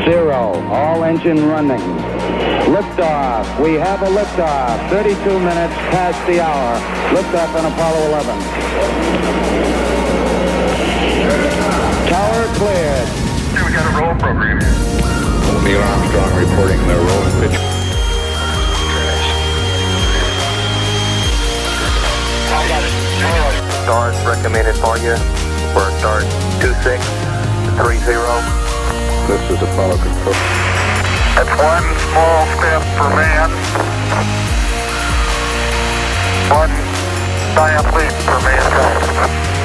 0. All engine running. Liftoff. We have a liftoff. 32 minutes past the hour. Liftoff on Apollo 11. Tower cleared. We got a roll program. Neil Armstrong reporting the roll and pitch. I got it. Start recommended for you for start 2630. This is Apollo Control. That's one small step for man, one giant leap for mankind.